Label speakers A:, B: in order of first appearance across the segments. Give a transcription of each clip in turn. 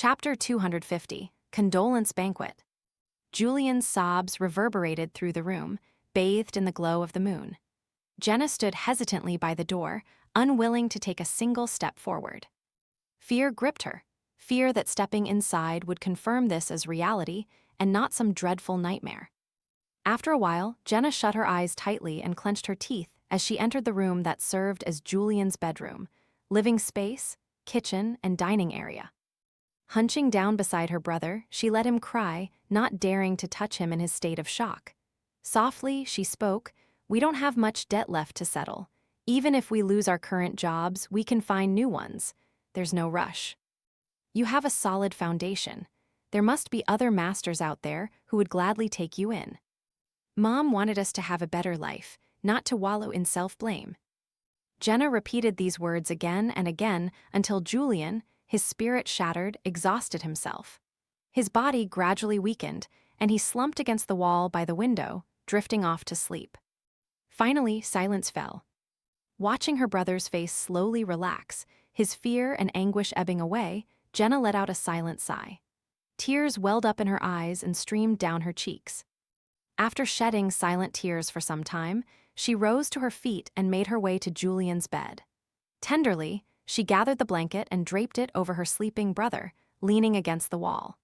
A: Chapter 250, Condolence Banquet. Julian's sobs reverberated through the room, bathed in the glow of the moon. Jenna stood hesitantly by the door, unwilling to take a single step forward. Fear gripped her, fear that stepping inside would confirm this as reality and not some dreadful nightmare. After a while, Jenna shut her eyes tightly and clenched her teeth as she entered the room that served as Julian's bedroom, living space, kitchen, and dining area. Hunching down beside her brother, she let him cry, not daring to touch him in his state of shock. Softly, she spoke, "We don't have much debt left to settle. Even if we lose our current jobs, we can find new ones. There's no rush. You have a solid foundation. There must be other masters out there who would gladly take you in. Mom wanted us to have a better life, not to wallow in self-blame." Jenna repeated these words again and again until Julian, his spirit shattered, exhausted himself. His body gradually weakened, and he slumped against the wall by the window, drifting off to sleep. Finally, silence fell. Watching her brother's face slowly relax, his fear and anguish ebbing away, Jenna let out a silent sigh. Tears welled up in her eyes and streamed down her cheeks. After shedding silent tears for some time, she rose to her feet and made her way to Julian's bed. Tenderly, she gathered the blanket and draped it over her sleeping brother, leaning against the wall.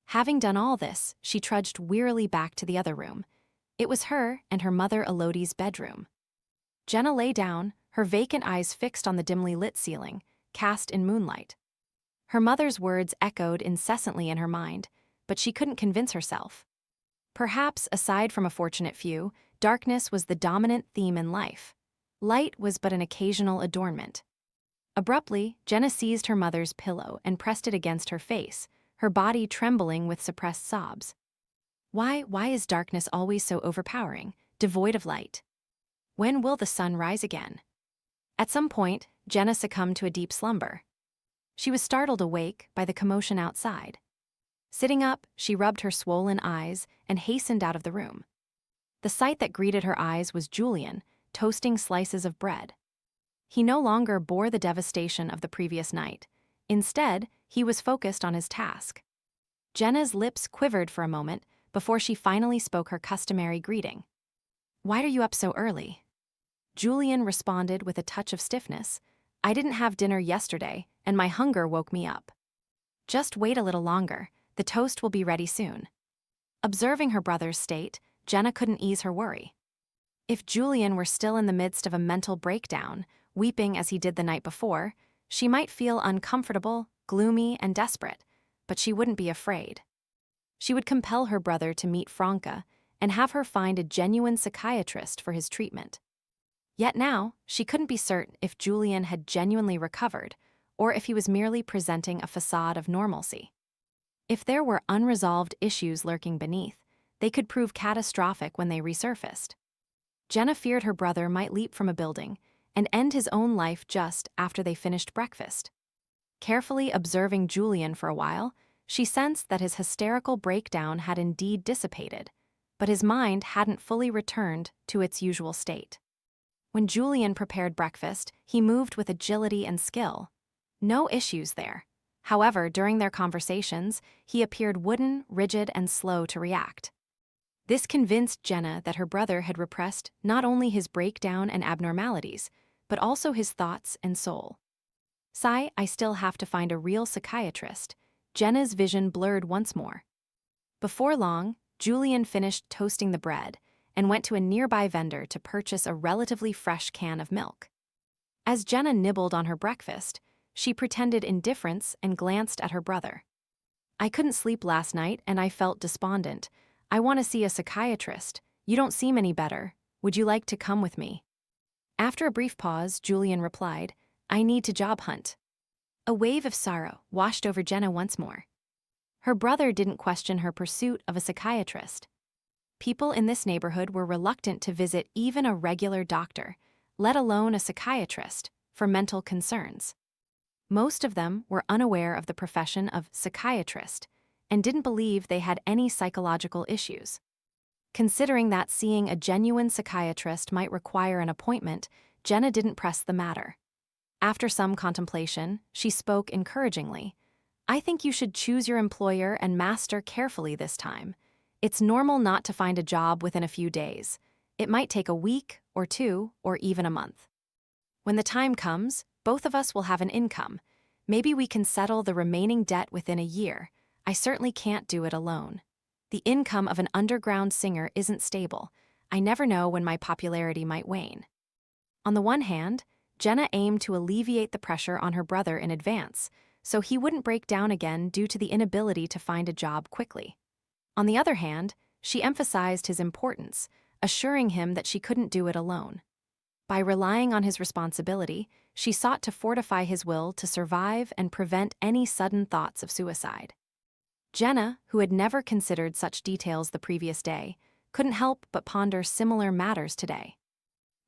A: Having done all this, she trudged wearily back to the other room. It was her and her mother Elodie's bedroom. Jenna lay down, her vacant eyes fixed on the dimly lit ceiling, cast in moonlight. Her mother's words echoed incessantly in her mind, but she couldn't convince herself. Perhaps, aside from a fortunate few, darkness was the dominant theme in life. Light was but an occasional adornment. Abruptly, Jenna seized her mother's pillow and pressed it against her face, her body trembling with suppressed sobs. Why is darkness always so overpowering, devoid of light? When will the sun rise again? At some point, Jenna succumbed to a deep slumber. She was startled awake by the commotion outside. Sitting up, she rubbed her swollen eyes and hastened out of the room. The sight that greeted her eyes was Julian, toasting slices of bread. He no longer bore the devastation of the previous night. Instead, he was focused on his task. Jenna's lips quivered for a moment before she finally spoke her customary greeting. "Why are you up so early?" Julian responded with a touch of stiffness. "I didn't have dinner yesterday, and my hunger woke me up." "Just wait a little longer. The toast will be ready soon." Observing her brother's state, Jenna couldn't ease her worry. If Julian were still in the midst of a mental breakdown, weeping as he did the night before, she might feel uncomfortable, gloomy, and desperate, but she wouldn't be afraid. She would compel her brother to meet Franca and have her find a genuine psychiatrist for his treatment. Yet now, she couldn't be certain if Julian had genuinely recovered or if he was merely presenting a facade of normalcy. If there were unresolved issues lurking beneath, they could prove catastrophic when they resurfaced. Jenna feared her brother might leap from a building and end his own life just after they finished breakfast. Carefully observing Julian for a while, she sensed that his hysterical breakdown had indeed dissipated, but his mind hadn't fully returned to its usual state. When Julian prepared breakfast, he moved with agility and skill. No issues there. However, during their conversations, he appeared wooden, rigid, and slow to react. This convinced Jenna that her brother had repressed not only his breakdown and abnormalities, but also his thoughts and soul. I still have to find a real psychiatrist. Jenna's vision blurred once more. Before long, Julian finished toasting the bread and went to a nearby vendor to purchase a relatively fresh can of milk. As Jenna nibbled on her breakfast, she pretended indifference and glanced at her brother. "I couldn't sleep last night and I felt despondent. I want to see a psychiatrist. You don't seem any better. Would you like to come with me?" After a brief pause, Julian replied, "I need to job hunt." A wave of sorrow washed over Jenna once more. Her brother didn't question her pursuit of a psychiatrist. People in this neighborhood were reluctant to visit even a regular doctor, let alone a psychiatrist, for mental concerns. Most of them were unaware of the profession of psychiatrist and didn't believe they had any psychological issues. Considering that seeing a genuine psychiatrist might require an appointment, Jenna didn't press the matter. After some contemplation, she spoke encouragingly. I think you should choose your employer and master carefully this time. It's normal not to find a job within a few days. It might take a week or two or even a month. When the time comes, both of us will have an income. Maybe we can settle the remaining debt within a year. I certainly can't do it alone. The income of an underground singer isn't stable. I never know when my popularity might wane. On the one hand, Jenna aimed to alleviate the pressure on her brother in advance, so he wouldn't break down again due to the inability to find a job quickly. On the other hand, she emphasized his importance, assuring him that she couldn't do it alone. By relying on his responsibility, she sought to fortify his will to survive and prevent any sudden thoughts of suicide. Jenna, who had never considered such details the previous day, couldn't help but ponder similar matters today.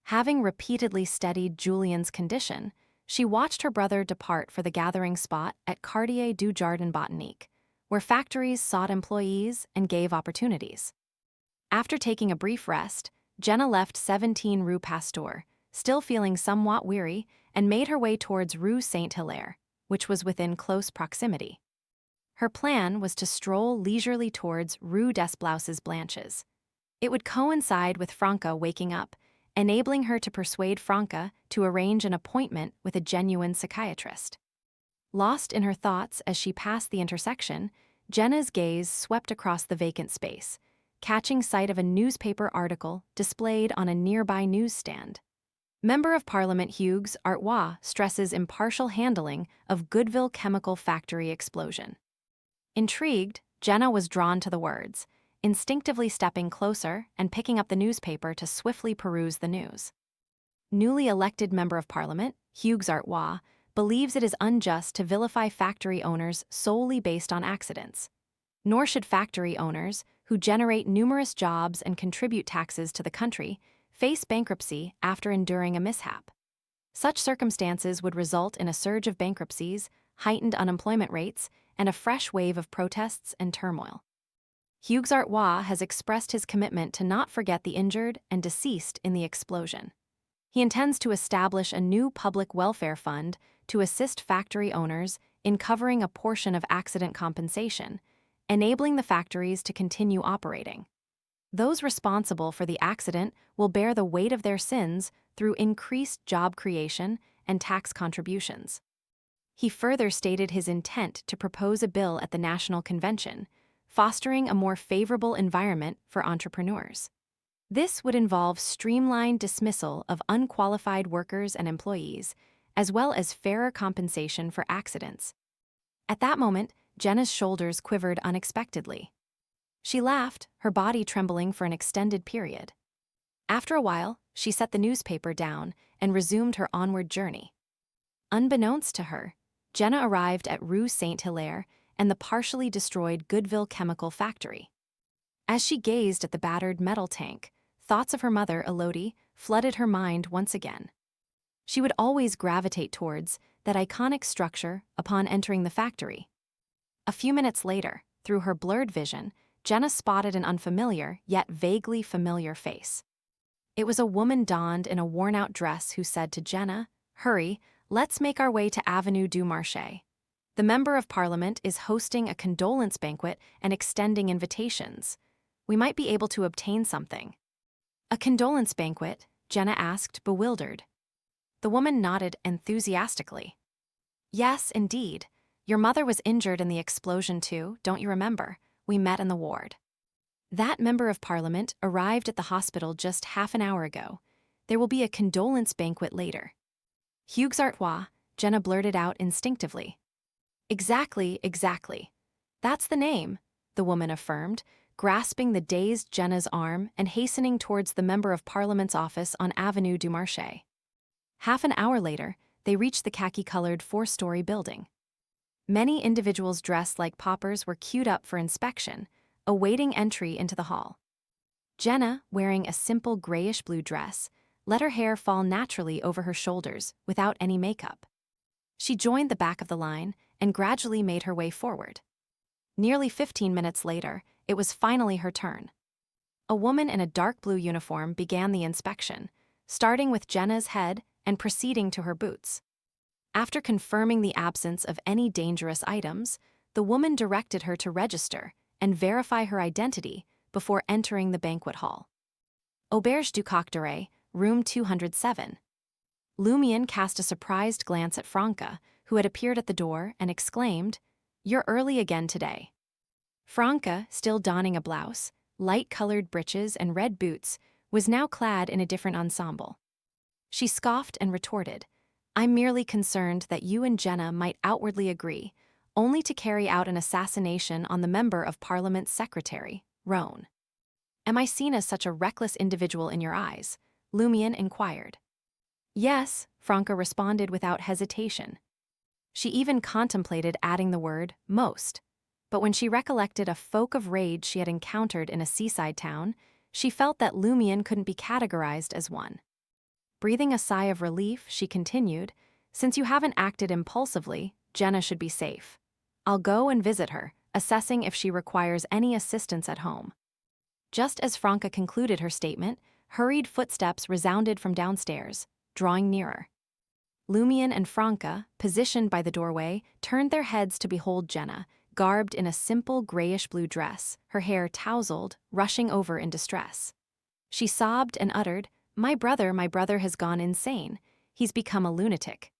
A: Having repeatedly studied Julian's condition, she watched her brother depart for the gathering spot at Quartier du Jardin Botanique, where factories sought employees and gave opportunities. After taking a brief rest, Jenna left 17 Rue Pasteur, still feeling somewhat weary, and made her way towards Rue Saint-Hilaire, which was within close proximity. Her plan was to stroll leisurely towards Rue des Blouses Blanches. It would coincide with Franca waking up, enabling her to persuade Franca to arrange an appointment with a genuine psychiatrist. Lost in her thoughts as she passed the intersection, Jenna's gaze swept across the vacant space, catching sight of a newspaper article displayed on a nearby newsstand. Member of Parliament Hugues Artois stresses impartial handling of Goodville Chemical Factory explosion. Intrigued, Jenna was drawn to the words, instinctively stepping closer and picking up the newspaper to swiftly peruse the news. Newly elected Member of Parliament, Hugues Artois, believes it is unjust to vilify factory owners solely based on accidents. Nor should factory owners, who generate numerous jobs and contribute taxes to the country, face bankruptcy after enduring a mishap. Such circumstances would result in a surge of bankruptcies, heightened unemployment rates, and a fresh wave of protests and turmoil. Hugues Artois has expressed his commitment to not forget the injured and deceased in the explosion. He intends to establish a new public welfare fund to assist factory owners in covering a portion of accident compensation, enabling the factories to continue operating. Those responsible for the accident will bear the weight of their sins through increased job creation and tax contributions. He further stated his intent to propose a bill at the National Convention, fostering a more favorable environment for entrepreneurs. This would involve streamlined dismissal of unqualified workers and employees, as well as fairer compensation for accidents. At that moment, Jenna's shoulders quivered unexpectedly. She laughed, her body trembling for an extended period. After a while, she set the newspaper down and resumed her onward journey. Unbeknownst to her, Jenna arrived at Rue Saint-Hilaire and the partially destroyed Goodville Chemical Factory. As she gazed at the battered metal tank, thoughts of her mother, Elodie, flooded her mind once again. She would always gravitate towards that iconic structure upon entering the factory. A few minutes later, through her blurred vision, Jenna spotted an unfamiliar, yet vaguely familiar face. It was a woman donned in a worn-out dress who said to Jenna, "Hurry, let's make our way to Avenue du Marché. The Member of Parliament is hosting a condolence banquet and extending invitations. We might be able to obtain something." "A condolence banquet?" Jenna asked, bewildered. The woman nodded enthusiastically. "Yes, indeed. Your mother was injured in the explosion too, don't you remember? We met in the ward." "That Member of Parliament arrived at the hospital just half an hour ago. There will be a condolence banquet later." "Hugues Artois," Jenna blurted out instinctively. Exactly. That's the name," the woman affirmed, grasping the dazed Jenna's arm and hastening towards the Member of Parliament's office on Avenue du Marché. Half an hour later, they reached the khaki-colored 4-story building. Many individuals dressed like paupers were queued up for inspection, awaiting entry into the hall. Jenna, wearing a simple grayish-blue dress, let her hair fall naturally over her shoulders without any makeup. She joined the back of the line and gradually made her way forward. Nearly 15 minutes later, it was finally her turn. A woman in a dark blue uniform began the inspection, starting with Jenna's head and proceeding to her boots. After confirming the absence of any dangerous items, the woman directed her to register and verify her identity before entering the banquet hall. Auberge du Coq d'Oreille, room 207. Lumion cast a surprised glance at Franca, who had appeared at the door, and exclaimed, "You're early again today." Franca, still donning a blouse, light-colored breeches, and red boots, was now clad in a different ensemble. She scoffed and retorted, "I'm merely concerned that you and Jenna might outwardly agree, only to carry out an assassination on the Member of Parliament's secretary, Roan." "Am I seen as such a reckless individual in your eyes?" Lumion inquired. "Yes," Franca responded without hesitation. She even contemplated adding the word most, but when she recollected a folk of rage she had encountered in a seaside town, she felt that Lumion couldn't be categorized as one. Breathing a sigh of relief, she continued, "Since you haven't acted impulsively, Jenna should be safe. I'll go and visit her, assessing if she requires any assistance at home." Just as Franca concluded her statement, hurried footsteps resounded from downstairs, drawing nearer. Lumion and Franca, positioned by the doorway, turned their heads to behold Jenna, garbed in a simple grayish-blue dress, her hair tousled, rushing over in distress. She sobbed and uttered, my brother has gone insane. He's become a lunatic."